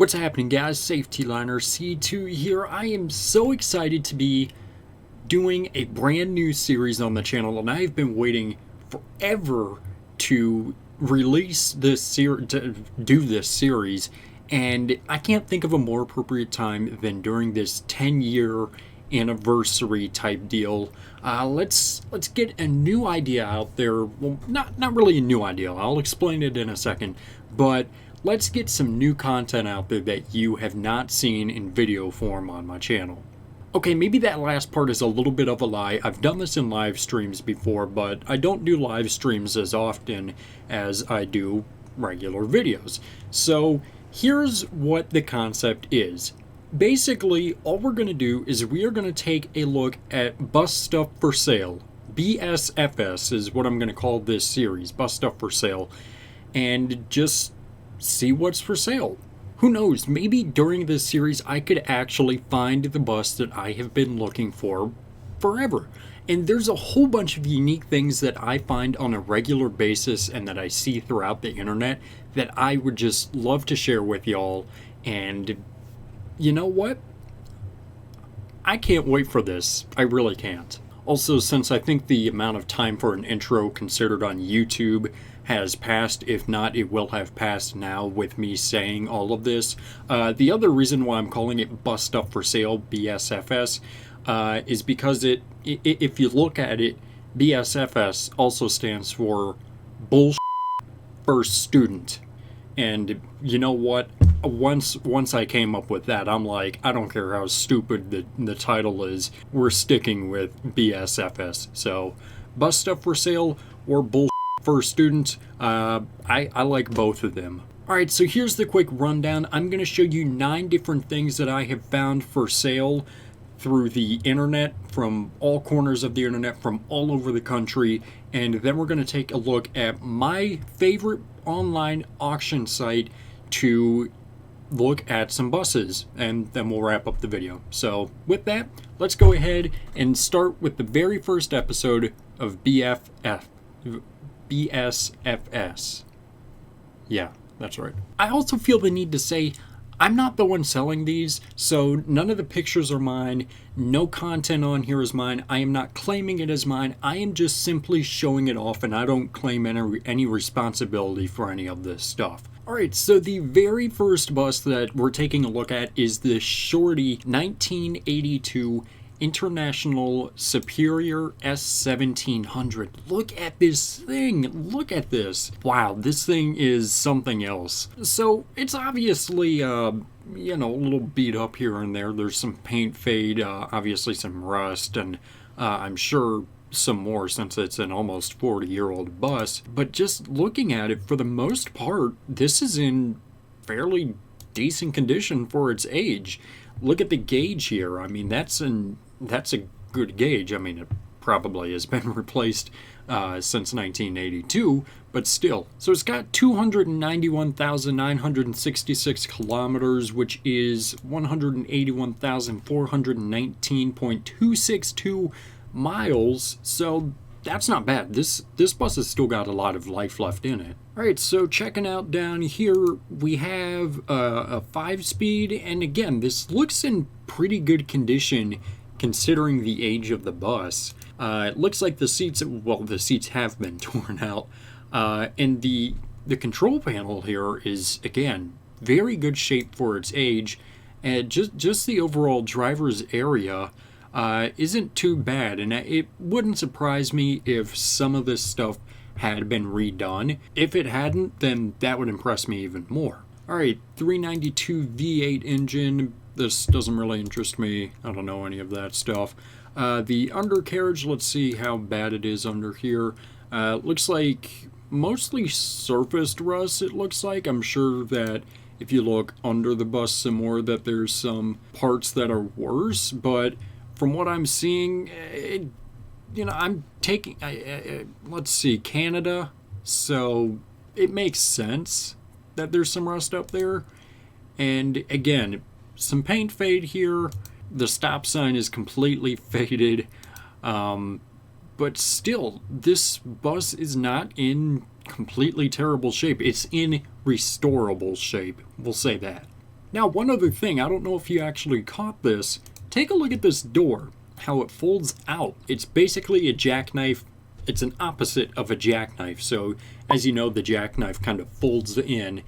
What's happening, guys? Safetyliner C2 here. I am so excited to be doing a brand new series on the channel, and I've been waiting forever to release this to do this series, and I can't think of a more appropriate time than during this 10-year anniversary type deal. Let's get a new idea out there. Well, not really a new idea. I'll explain it in a second, but let's get some new content out there that you have not seen in video form on my channel. Okay, maybe that last part is a little bit of a lie. I've done this in live streams before, but I don't do live streams as often as I do regular videos. So here's what the concept is. Basically, all we're going to do is we are going to take a look at bus stuff for sale. BSFS is what I'm going to call this series, bus stuff for sale, and just see what's for sale. Who knows, maybe during this series I could actually find the bus that I have been looking for forever. And there's a whole bunch of unique things that I find on a regular basis and that I see throughout the internet that I would just love to share with y'all. And you know what? I can't wait for this. I really can't. Also, since I think the amount of time for an intro considered on YouTube has passed, if not, it will have passed now with me saying all of this. The other reason why I'm calling it Bus Stuff for Sale, BSFS, is because if you look at it, BSFS also stands for Bullshit First Student. And you know what? Once I came up with that, I'm like, I don't care how stupid the title is, we're sticking with BSFS. So, Bus Stuff for Sale or Bullshit First Student, I like both of them. Alright, so here's the quick rundown. I'm going to show you 9 different things that I have found for sale through the internet, from all corners of the internet, from all over the country, and then we're going to take a look at my favorite online auction site to look at some buses, and then we'll wrap up the video. So with that, let's go ahead and start with the very first episode of BSFS. Yeah, that's right. I also feel the need to say I'm not the one selling these, so none of the pictures are mine, no content on here is mine, I am not claiming it as mine, I am just simply showing it off, and I don't claim any responsibility for any of this stuff. Alright, so the very first bus that we're taking a look at is the Shorty 1982 International Superior S1700. Look at this thing. Look at this. Wow, this thing is something else. So it's obviously, you know, a little beat up here and there. There's some paint fade, obviously some rust, and I'm sure some more since it's an almost 40-year-old bus. But just looking at it, for the most part, this is in fairly decent condition for its age. Look at the gauge here. I mean, that's a good gauge. I mean, it probably has been replaced since 1982, but still. So it's got 291,966 kilometers, which is 181,419.262 miles. So that's not bad. This bus has still got a lot of life left in it. Alright, so checking out down here, we have a 5-speed, and again, this looks in pretty good condition considering the age of the bus. It looks like the seats have been torn out, and the control panel here is, again, very good shape for its age, and just the overall driver's area isn't too bad, and it wouldn't surprise me if some of this stuff had been redone. If it hadn't, then that would impress me even more. Alright, 392 V8 engine. This doesn't really interest me. I don't know any of that stuff. The undercarriage, let's see how bad it is under here. Looks like mostly surfaced rust, it looks like. I'm sure that if you look under the bus some more, that there's some parts that are worse, but from what I'm seeing, you know, I'm taking, let's see, Canada, so it makes sense that there's some rust up there. And again, some paint fade here. The stop sign is completely faded, but still, this bus is not in completely terrible shape. It's in restorable shape, we'll say that. Now, one other thing, I don't know if you actually caught this. Take a look at this door, how it folds out. It's basically a jackknife. It's an opposite of a jackknife. So, as you know, the jackknife kind of folds in,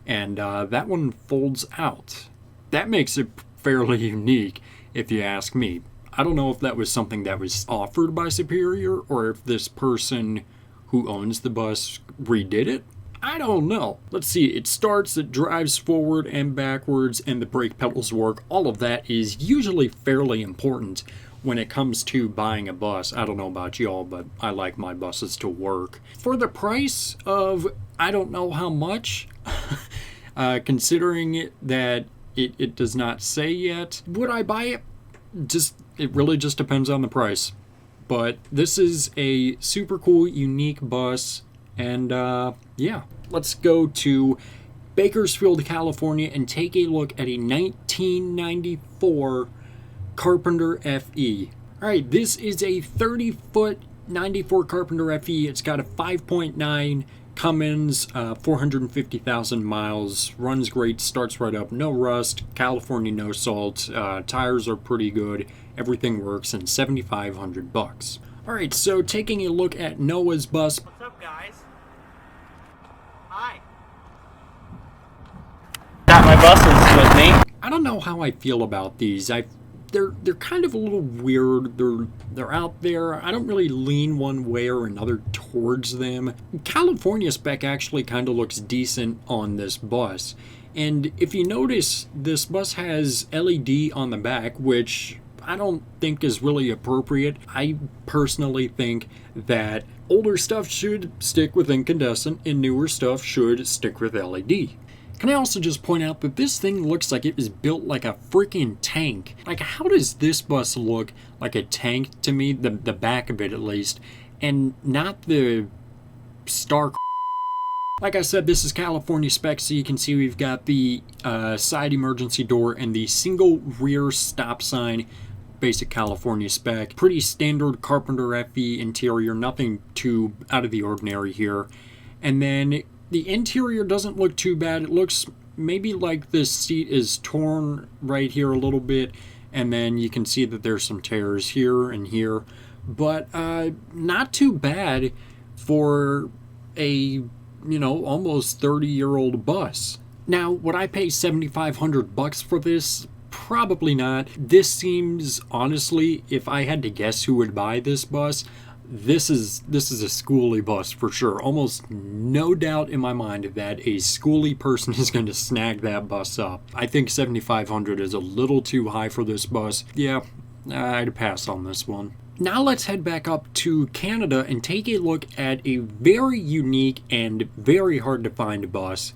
and that one folds out. That makes it fairly unique, if you ask me. I don't know if that was something that was offered by Superior, or if this person who owns the bus redid it. I don't know. Let's see, it starts, it drives forward and backwards, and the brake pedals work. All of that is usually fairly important when it comes to buying a bus. I don't know about y'all, but I like my buses to work. For the price of, I don't know how much, considering that it does not say yet, would I buy it? It really just depends on the price. But this is a super cool, unique bus, and yeah. Let's go to Bakersfield, California, and take a look at a 1994 Carpenter FE. Alright, this is a 30-foot 94 Carpenter FE. It's got a 5.9 Cummins, 450,000 miles, runs great, starts right up, no rust, California no salt, tires are pretty good, everything works, and $7,500. Alright, so taking a look at Noah's bus. What's up, guys? Hi. Got my buses with me. I don't know how I feel about these. They're kind of a little weird. They're out there. I don't really lean one way or another towards them. California spec actually kind of looks decent on this bus. And if you notice, this bus has LED on the back, which I don't think is really appropriate. I personally think that older stuff should stick with incandescent and newer stuff should stick with LED. Can I also just point out that this thing looks like it was built like a freaking tank? Like, how does this bus look like a tank to me, the back of it at least, and not the stark? Like I said, this is California spec, so you can see we've got the side emergency door and the single rear stop sign. Basic California spec. Pretty standard Carpenter FE interior, nothing too out of the ordinary here. And then the interior doesn't look too bad. It looks maybe like this seat is torn right here a little bit, and then you can see that there's some tears here and here, but not too bad for a, almost 30-year-old bus. Now, would I pay $7,500 for this? Probably not. This seems, honestly, if I had to guess who would buy this bus, this is a schoolie bus for sure. Almost no doubt in my mind that a schoolie person is going to snag that bus up. I think $7,500 is a little too high for this bus. Yeah, I'd pass on this one. Now let's head back up to Canada and take a look at a very unique and very hard to find bus.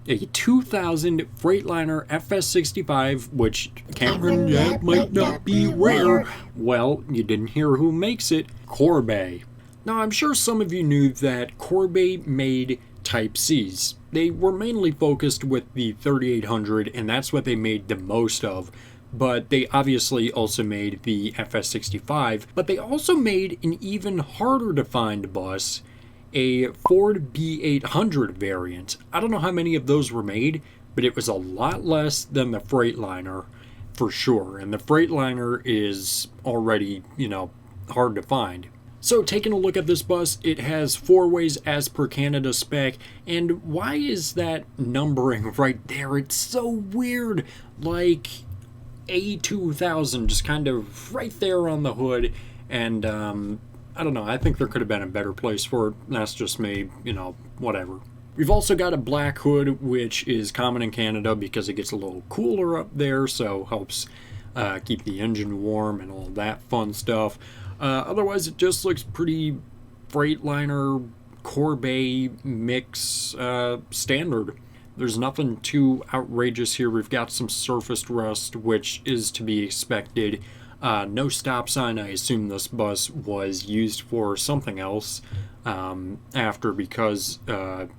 A 2000 Freightliner FS65, which Cameron, that might not be rare. Well, you didn't hear who makes it. Corbeil. Now, I'm sure some of you knew that Corbeil made Type Cs. They were mainly focused with the 3800, and that's what they made the most of. But they obviously also made the FS65. But they also made an even harder to find bus, a Ford B800 variant. I don't know how many of those were made, but it was a lot less than the Freightliner for sure. And the Freightliner is already, hard to find. So taking a look at this bus, it has 4 ways as per Canada spec. And why is that numbering right there? It's so weird. Like A2000 just kind of right there on the hood. And I don't know, I think there could have been a better place for it. That's just me, whatever. We've also got a black hood, which is common in Canada because it gets a little cooler up there, so helps keep the engine warm and all that fun stuff. Otherwise, it just looks pretty Freightliner, Corbeil mix standard. There's nothing too outrageous here. We've got some surfaced rust, which is to be expected. No stop sign. I assume this bus was used for something else after, because the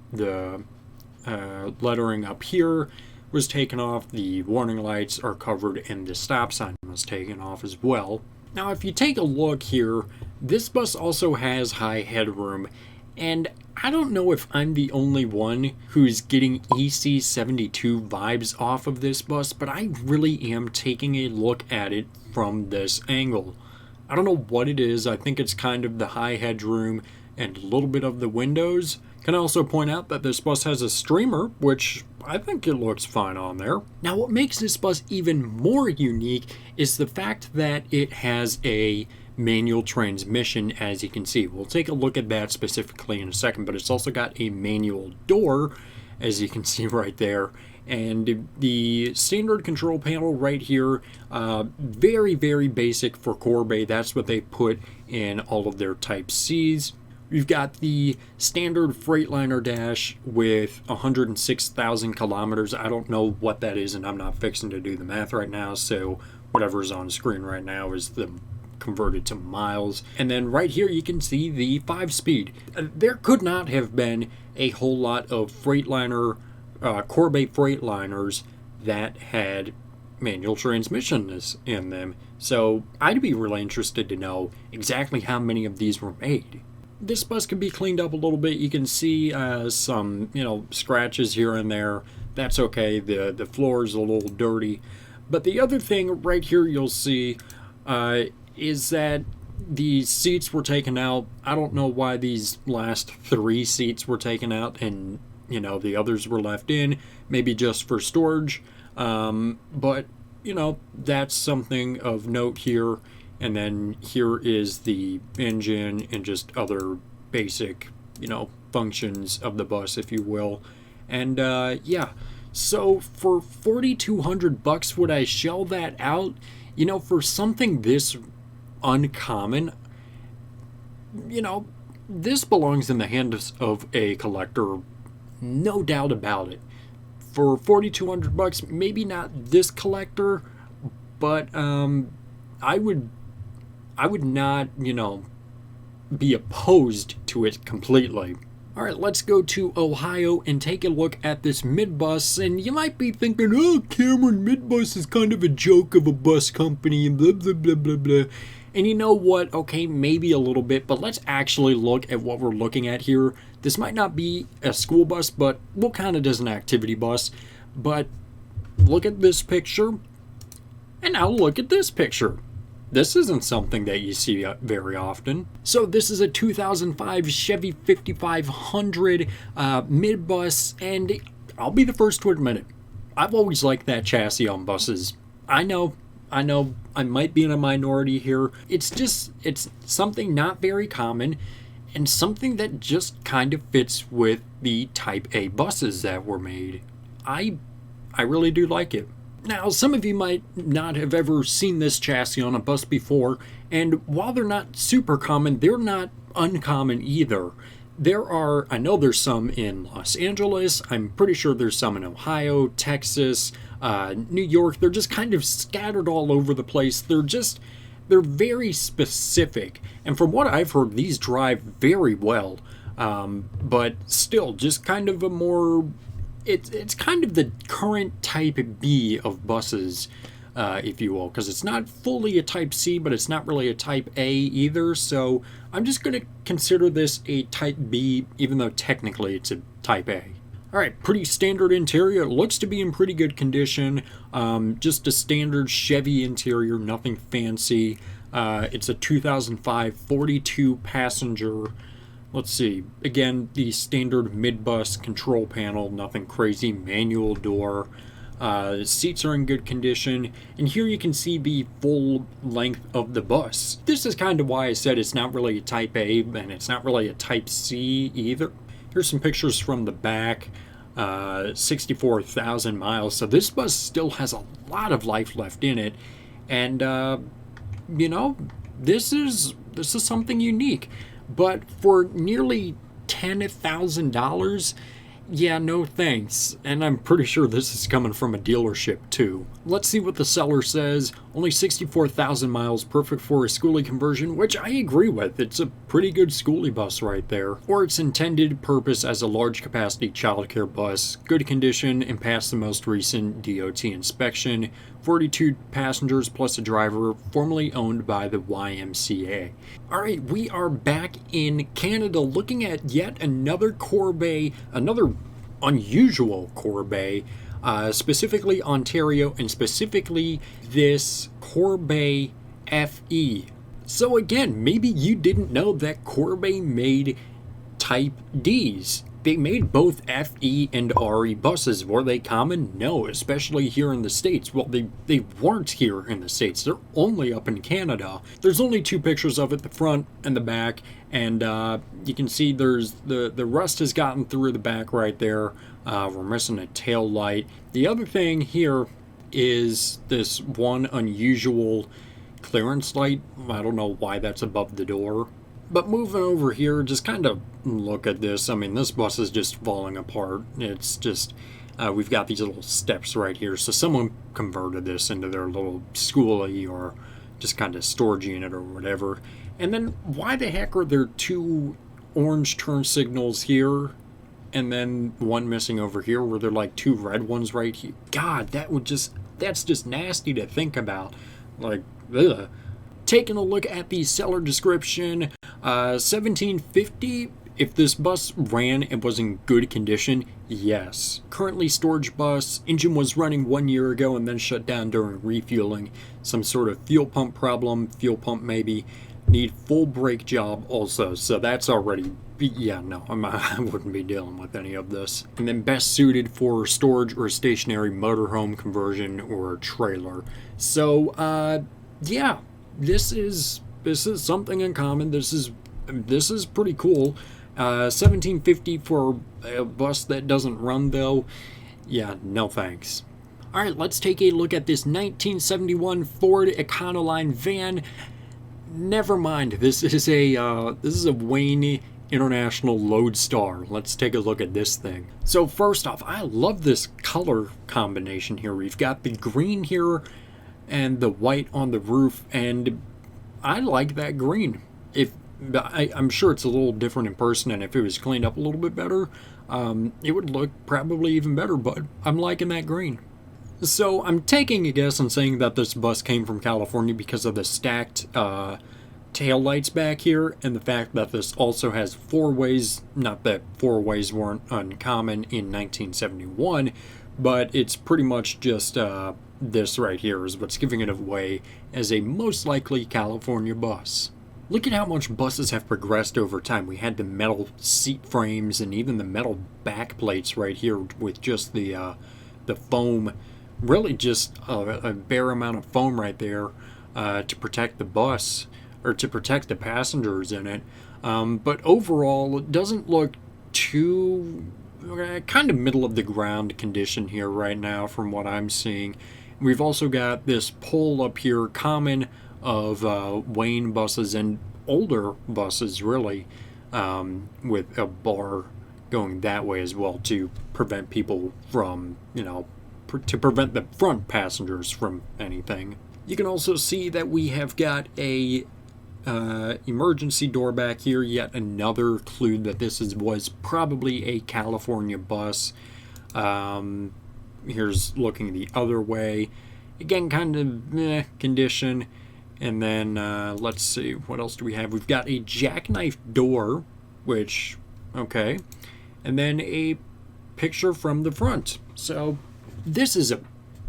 lettering up here was taken off, the warning lights are covered, and the stop sign was taken off as well. Now, if you take a look here, this bus also has high headroom, And I don't know if I'm the only one who's getting EC72 vibes off of this bus, but I really am taking a look at it from this angle. I don't know what it is. I think it's kind of the high headroom and a little bit of the windows. Can also point out that this bus has a streamer, which I think it looks fine on there. Now, what makes this bus even more unique is the fact that it has a manual transmission, as you can see. We'll take a look at that specifically in a second, but it's also got a manual door, as you can see right there. And the standard control panel right here, very, very basic for Corbeil. That's what they put in all of their Type Cs. We've got the standard Freightliner dash with 106,000 kilometers. I don't know what that is, and I'm not fixing to do the math right now, so whatever's on screen right now is the converted to miles. And then right here you can see the 5-speed. There could not have been a whole lot of Freightliner, Corbeil Freightliners that had manual transmissions in them. So I'd be really interested to know exactly how many of these were made. This bus can be cleaned up a little bit. You can see some, scratches here and there. That's okay. The floor is a little dirty. But the other thing right here you'll see is that the seats were taken out. I don't know why these last 3 seats were taken out and, the others were left in. Maybe just for storage. But, that's something of note here. And then here is the engine and just other basic, functions of the bus, if you will. And yeah, so for $4,200, would I shell that out? For something this uncommon, this belongs in the hands of a collector, no doubt about it. For $4,200, maybe not this collector, but I would not, be opposed to it completely. All right, let's go to Ohio and take a look at this midbus. And you might be thinking, oh, Cameron, midbus is kind of a joke of a bus company and blah, blah, blah, blah, blah. And you know what? Okay, maybe a little bit, but let's actually look at what we're looking at here. This might not be a school bus, but we'll count it as an activity bus. But look at this picture, and now look at this picture. This isn't something that you see very often. So this is a 2005 Chevy 5500 midbus, and I'll be the first to admit it. I've always liked that chassis on buses. I know, I might be in a minority here. It's something not very common, and something that just kind of fits with the Type A buses that were made. I really do like it. Now, some of you might not have ever seen this chassis on a bus before, and while they're not super common, they're not uncommon either. I know there's some in Los Angeles, I'm pretty sure there's some in Ohio, Texas, New York. They're just kind of scattered all over the place. They're very specific, and from what I've heard, these drive very well, but still, just kind of a more... It's kind of the current Type B of buses, if you will, because it's not fully a Type C, but it's not really a Type A either, so I'm just going to consider this a Type B, even though technically it's a Type A. Alright, pretty standard interior. It looks to be in pretty good condition. Just a standard Chevy interior, nothing fancy. It's a 2005 42 passenger. Let's see, again, the standard midbus control panel, nothing crazy, manual door. Seats are in good condition, and here you can see the full length of the bus. This is kind of why I said it's not really a Type A, and it's not really a Type C either. Here's some pictures from the back, 64,000 miles, so this bus still has a lot of life left in it, and, this is something unique. But for nearly $10,000, yeah, no thanks. And I'm pretty sure this is coming from a dealership too. Let's see what the seller says. Only 64,000 miles, perfect for a schoolie conversion, which I agree with. It's a pretty good schoolie bus right there. Or its intended purpose as a large capacity childcare bus, good condition and passed the most recent DOT inspection. 42 passengers plus a driver, formerly owned by the YMCA. Alright, we are back in Canada looking at yet another Corbeil, another unusual Corbeil, specifically Ontario, and specifically this Corbeil FE. So again, maybe you didn't know that Corbeil made Type Ds. They made both FE and RE buses. Were they common? No, especially here in the States. Well, they weren't here in the States. They're only up in Canada. There's only two pictures of it, the front and the back, and you can see there's the rust has gotten through the back right there. We're missing a tail light. The other thing here is this one unusual clearance light. I don't know why that's above the door. But moving over here, just kind of look at this. I mean, this bus is just falling apart. It's just, we've got these little steps right here. So someone converted this into their little schoolie or just kind of storage unit or whatever. And then why the heck are there two orange turn signals here and then one missing over here? Were there like two red ones right here? God, that's just nasty to think about. Like, ugh. Taking a look at the seller description, 1750. If this bus ran and was in good condition, yes. Currently storage bus, engine was running 1 year ago and then shut down during refueling. Some sort of fuel pump problem, fuel pump maybe. Need full brake job also, so that's already, yeah, no, I wouldn't be dealing with any of this. And then best suited for storage or stationary motorhome conversion or trailer. So, yeah. This is something uncommon. This is pretty cool. 1750 for a bus that doesn't run though. Yeah, no thanks. All right, let's take a look at this 1971 Ford Econoline van. Never mind. This is a Wayne International Loadstar. Let's take a look at this thing. So first off, I love this color combination here. We've got the green here and the white on the roof, and I like that green. I'm sure it's a little different in person, and if it was cleaned up a little bit better, it would look probably even better, but I'm liking that green. So I'm taking a guess and saying that this bus came from California because of the stacked tail lights back here, and the fact that this also has four ways. Not that four ways weren't uncommon in 1971, but it's pretty much just this right here is what's giving it away as a most likely California bus. Look at how much buses have progressed over time. We had the metal seat frames and even the metal back plates right here with just the foam, really just a bare amount of foam right there to protect the bus or to protect the passengers in it. But overall, it doesn't look too kind of middle of the ground condition here right now from what I'm seeing. We've also got this pole up here, common of Wayne buses and older buses, really, with a bar going that way as well to prevent people from, to prevent the front passengers from anything. You can also see that we have got a emergency door back here, yet another clue that this was probably a California bus. Here's looking the other way. Again, kind of condition. And then, let's see, what else do we have? We've got a jackknife door, which, okay. And then a picture from the front. So, this is a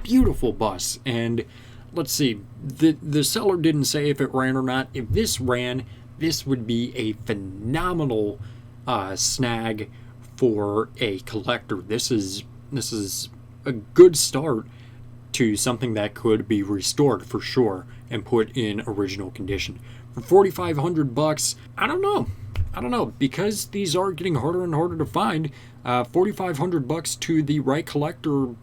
beautiful bus. And let's see, the seller didn't say if it ran or not. If this ran, this would be a phenomenal snag for a collector. This is a good start to something that could be restored for sure and put in original condition. For $4,500, I don't know, because these are getting harder and harder to find. $4,500 to the right collector,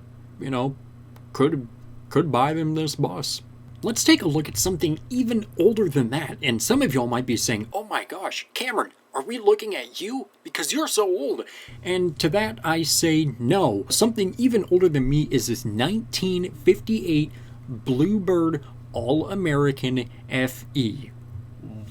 could buy them this bus. Let's take a look at something even older than that. And some of y'all might be saying, oh my gosh, Cameron, are we looking at you? Because you're so old. And to that I say no. Something even older than me is this 1958 Bluebird All-American FE.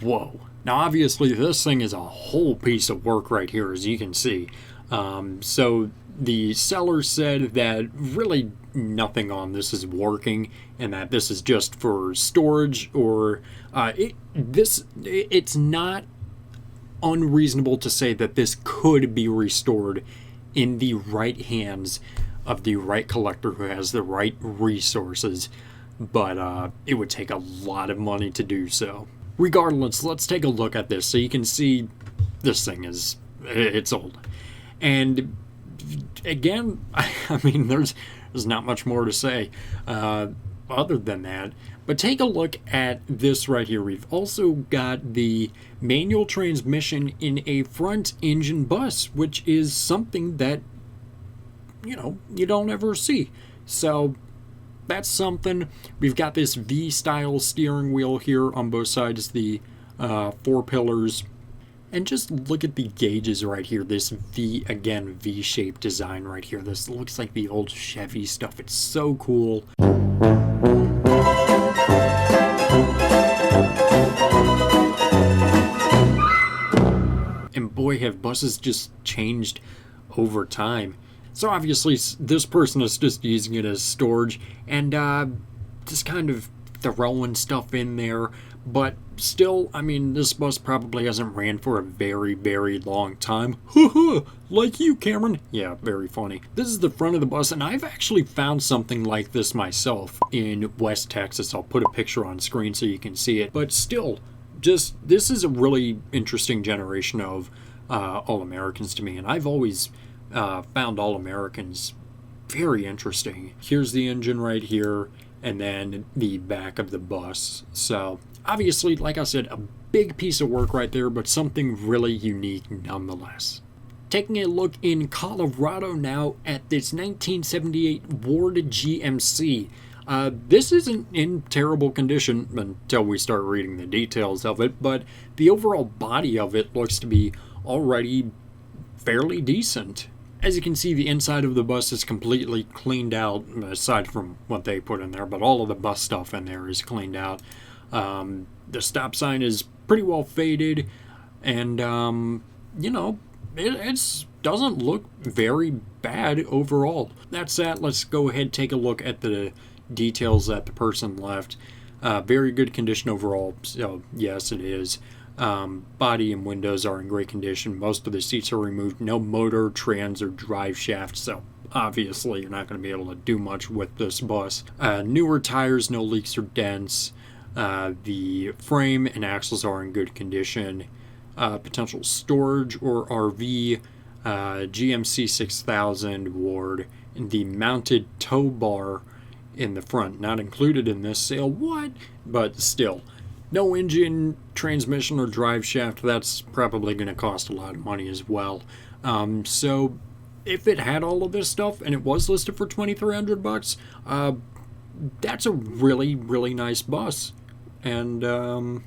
Whoa. Now obviously this thing is a whole piece of work right here, as you can see. So the seller said that really nothing on this is working, and that this is just for storage, or it's not unreasonable to say that this could be restored in the right hands of the right collector who has the right resources, but it would take a lot of money to do so. Regardless, let's take a look at this so you can see this thing it's old. And again, I mean, there's not much more to say other than that. But take a look at this right here. We've also got the manual transmission in a front engine bus, which is something that, you don't ever see. So that's something. We've got this V-style steering wheel here on both sides, the 4 pillars. And just look at the gauges right here. This V-shaped design right here. This looks like the old Chevy stuff. It's so cool. And boy, have buses just changed over time. So obviously this person is just using it as storage and just kind of throwing stuff in there. But still, I mean, this bus probably hasn't ran for a very, very long time. Like you, Cameron. Yeah, very funny. This is the front of the bus, and I've actually found something like this myself in West Texas. I'll put a picture on screen so you can see it. But still, this is a really interesting generation of All-Americans to me, and I've always found All-Americans very interesting. Here's the engine right here, and then the back of the bus. So obviously, like I said, a big piece of work right there, but something really unique nonetheless. Taking a look in Colorado now at this 1978 Ward GMC. This isn't in terrible condition until we start reading the details of it, but the overall body of it looks to be already fairly decent. As you can see, the inside of the bus is completely cleaned out, aside from what they put in there, but all of the bus stuff in there is cleaned out. The stop sign is pretty well faded, and, it doesn't look very bad overall. That's that. Let's go ahead and take a look at the details that the person left. Very good condition overall, so yes, it is. Body and windows are in great condition. Most of the seats are removed. No motor, trans, or drive shaft, so obviously you're not going to be able to do much with this bus. Newer tires, no leaks or dents. The frame and axles are in good condition. Potential storage or RV, GMC 6000 Ward, and the mounted tow bar in the front. Not included in this sale, but still. No engine, transmission, or drive shaft. That's probably going to cost a lot of money as well. So if it had all of this stuff and it was listed for $2,300, that's a really, really nice bus. And I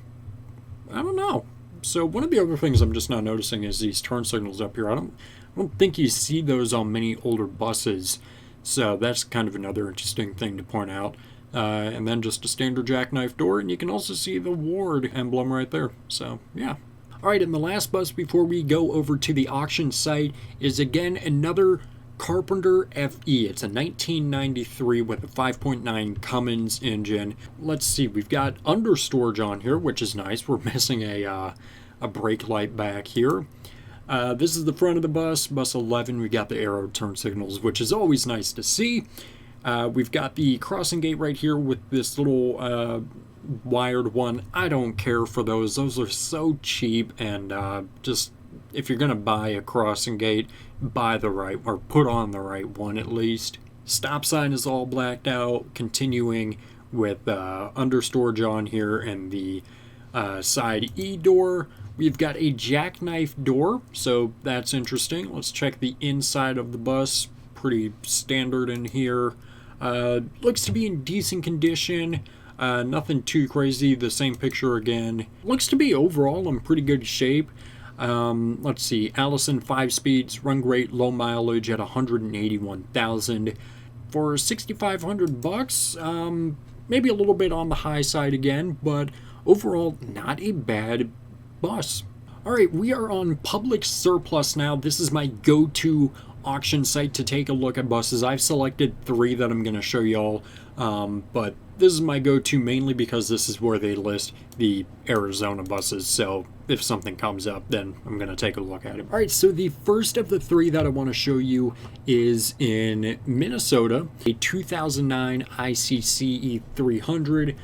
don't know. So one of the other things I'm just not noticing is these turn signals up here. I don't think you see those on many older buses. So that's kind of another interesting thing to point out. And then just a standard jackknife door, and you can also see the Ward emblem right there. So yeah. Alright, and the last bus before we go over to the auction site is again another Carpenter FE. It's a 1993 with a 5.9 Cummins engine. Let's see, we've got under storage on here, which is nice. We're missing a brake light back here. This is the front of the bus, bus 11. We got the arrow turn signals, which is always nice to see. We've got the crossing gate right here with this little wired one. I don't care for those. Those are so cheap, and just if you're going to buy a crossing gate, buy the right, or put on the right one at least. Stop sign is all blacked out, continuing with under storage on here and the side E door. We've got a jackknife door, so that's interesting. Let's check the inside of the bus. Pretty standard in here. Looks to be in decent condition. Nothing too crazy. The same picture again. Looks to be overall in pretty good shape. Let's see. Allison 5 speeds, run great, low mileage at 181,000 for $6,500. Maybe a little bit on the high side again, but overall not a bad bus. Alright, we are on public surplus now. This is my go-to auction site to take a look at buses. I've selected 3 that I'm going to show y'all, but this is my go-to mainly because this is where they list the Arizona buses. So if something comes up, then I'm going to take a look at it. All right, so the first of the 3 that I want to show you is in Minnesota, a 2009 ICCE 300,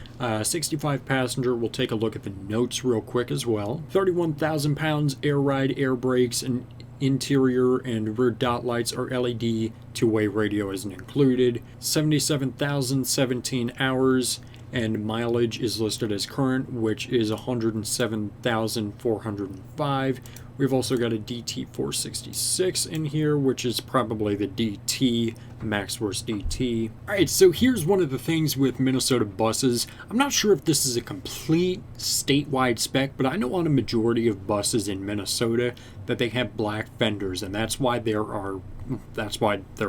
65 passenger. We'll take a look at the notes real quick as well. 31,000 pounds, air ride, air brakes, and interior and rear dot lights are LED, two-way radio isn't included, 77,017 hours, and mileage is listed as current, which is 107,405. We've also got a DT 466 in here, which is probably the DT, Maxworth DT. Alright, so here's one of the things with Minnesota buses. I'm not sure if this is a complete statewide spec, but I know on a majority of buses in Minnesota that they have black fenders, and that's why they're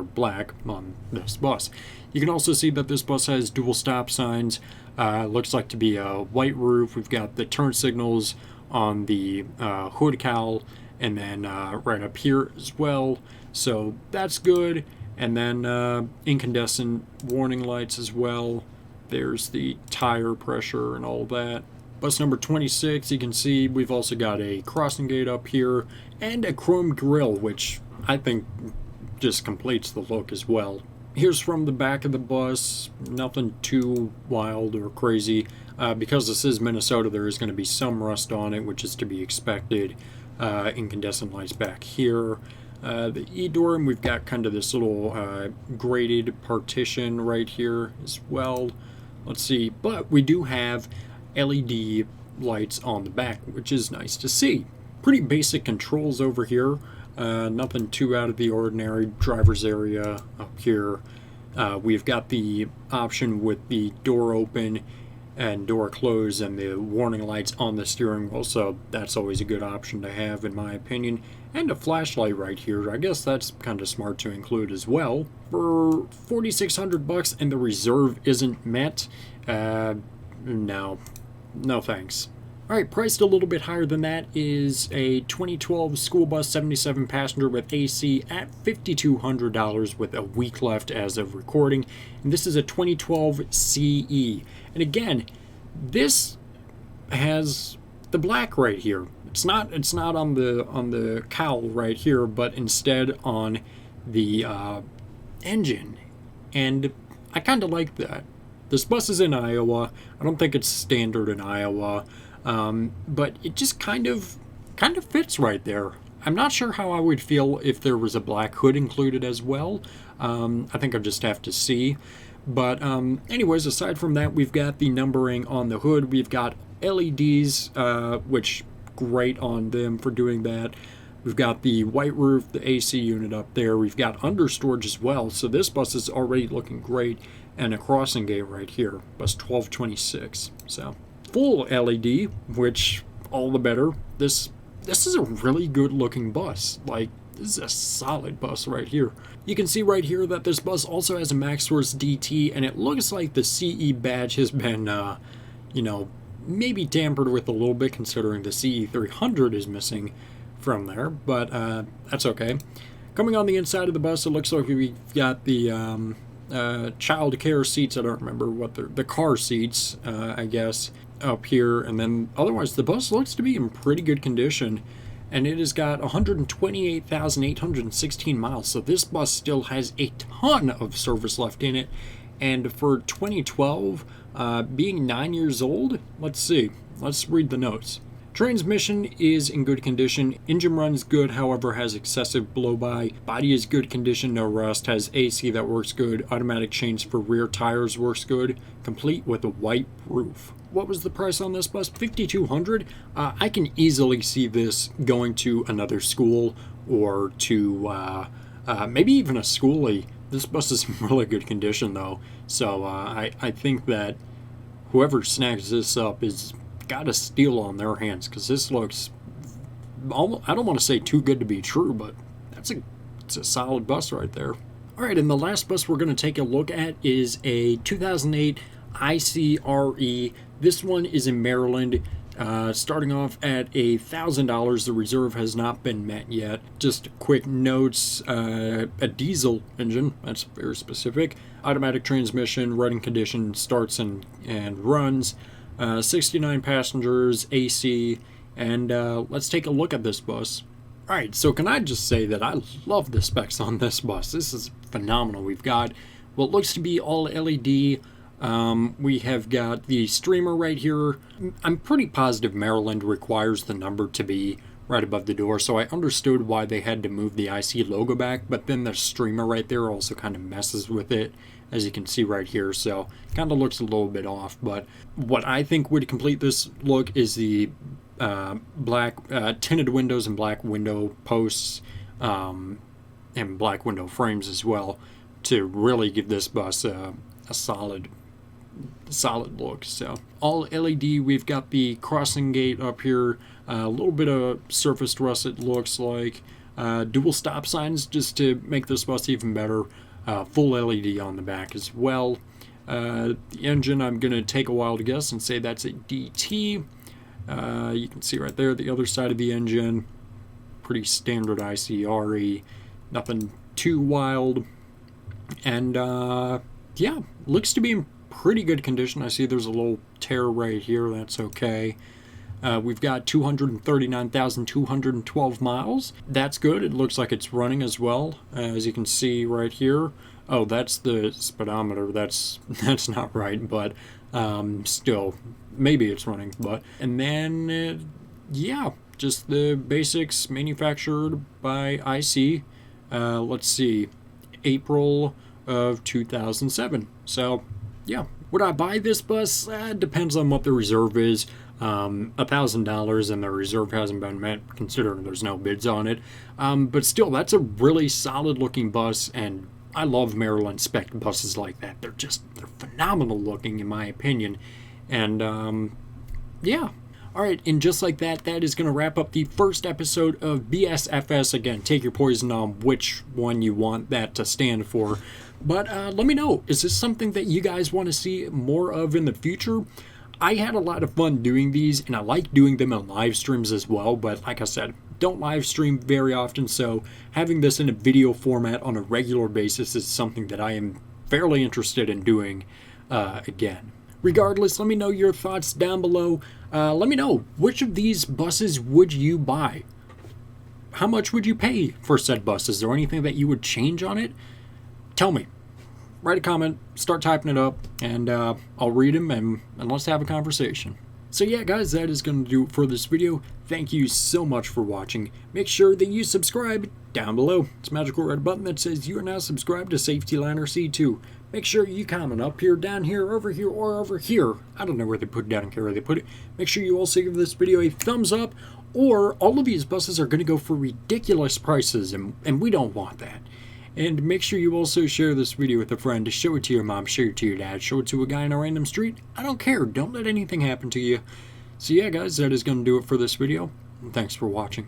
black on this bus. You can also see that this bus has dual stop signs. Looks like to be a white roof. We've got the turn signals on the hood cowl, and then right up here as well, so that's good. And then incandescent warning lights as well. There's the tire pressure and all that. Bus number 26, you can see we've also got a crossing gate up here and a chrome grille, which I think just completes the look as well. Here's from the back of the bus, nothing too wild or crazy. Because this is Minnesota, there is going to be some rust on it, which is to be expected. Incandescent lights back here. The E-door, and we've got kind of this little graded partition right here as well. Let's see, but we do have LED lights on the back, which is nice to see. Pretty basic controls over here. Nothing too out of the ordinary. Driver's area up here. We've got the option with the door open and door closed and the warning lights on the steering wheel, so that's always a good option to have in my opinion. And a flashlight right here. I guess that's kind of smart to include as well. For $4,600 and the reserve isn't met, no thanks. Alright, priced a little bit higher than that is a 2012 school bus 77 passenger with AC at $5,200 with a week left as of recording. And this is a 2012 CE. And again, this has the black right here. It's not on the cowl right here, but instead on the engine. And I kind of like that. This bus is in Iowa. I don't think it's standard in Iowa. But it just kind of fits right there. I'm not sure how I would feel if there was a black hood included as well. I think I'll just have to see. But anyways, aside from that, we've got the numbering on the hood. We've got LEDs, which great on them for doing that. We've got the white roof, the AC unit up there. We've got under storage as well. So this bus is already looking great. And a crossing gate right here, bus 1226. So full LED, which all the better. This is a really good looking bus. Like, this is a solid bus right here. You can see right here that this bus also has a Maxworth DT, and it looks like the CE badge has been, maybe tampered with a little bit considering the CE 300 is missing from there, but that's okay. Coming on the inside of the bus, it looks like we've got the child care seats. I don't remember what the car seats, I guess, up here, and then otherwise the bus looks to be in pretty good condition, and it has got 128,816 miles, so this bus still has a ton of service left in it. And for 2012, being 9 years old, let's read the notes. Transmission is in good condition. Engine runs good, however has excessive blow-by. Body is good condition, no rust. Has AC that works good. Automatic change for rear tires works good. Complete with a white roof. What was the price on this bus? $5,200. I can easily see this going to another school or to maybe even a schoolie. This bus is in really good condition though, so I think that whoever snags this up is got a steal on their hands, because this looks almost, I don't want to say too good to be true, but it's a solid bus right there. All right, and the last bus we're going to take a look at is a 2008 ICRE. This one is in Maryland. Starting off at $1,000, the reserve has not been met yet. Just quick notes, a diesel engine, that's very specific. Automatic transmission, running condition, starts and runs. 69 passengers, AC, and let's take a look at this bus. Alright, so can I just say that I love the specs on this bus. This is phenomenal. We've got what looks to be all LED. We have got the streamer right here. I'm pretty positive Maryland requires the number to be right above the door, so I understood why they had to move the IC logo back, but then the streamer right there also kind of messes with it, as you can see right here, so kind of looks a little bit off. But what I think would complete this look is the black tinted windows and black window posts, and black window frames as well, to really give this bus a solid look. So all LED. We've got the crossing gate up here, a little bit of surfaced rust it looks like, dual stop signs just to make this bus even better, full LED on the back as well. The engine, I'm gonna take a while to guess and say that's a DT. You can see right there the other side of the engine, pretty standard ICRE, nothing too wild. And yeah, looks to be in pretty good condition. I see there's a little tear right here. That's okay. We've got 239,212 miles. That's good. It looks like it's running as well, as you can see right here. Oh, that's the speedometer. That's not right, but still, maybe it's running. But and then yeah, just the basics, manufactured by IC. Let's see, April of 2007. So yeah, would I buy this bus? Depends on what the reserve is. $1,000 and the reserve hasn't been met, considering there's no bids on it. But still, that's a really solid looking bus, and I love Maryland spec buses like that. They're phenomenal looking in my opinion. And yeah. Alright, and just like that, that is going to wrap up the first episode of BSFS. Again, take your poison on which one you want that to stand for. But let me know, is this something that you guys want to see more of in the future? I had a lot of fun doing these, and I like doing them in live streams as well, but like I said, don't live stream very often, so having this in a video format on a regular basis is something that I am fairly interested in doing again. Regardless, let me know your thoughts down below. Let me know, which of these buses would you buy? How much would you pay for said bus? Is there anything that you would change on it? Tell me. Write a comment, start typing it up, and I'll read them and let's have a conversation. So yeah, guys, that is going to do it for this video. Thank you so much for watching. Make sure that you subscribe down below. It's a magical red button that says you are now subscribed to Freightliner C2. Make sure you comment up here, down here, over here, or over here. I don't know where they put it, down here, where they put it. Make sure you also give this video a thumbs up, or all of these buses are going to go for ridiculous prices, and we don't want that. And make sure you also share this video with a friend. Show it to your mom, show it to your dad, show it to a guy in a random street. I don't care. Don't let anything happen to you. So yeah, guys, that is going to do it for this video. And thanks for watching.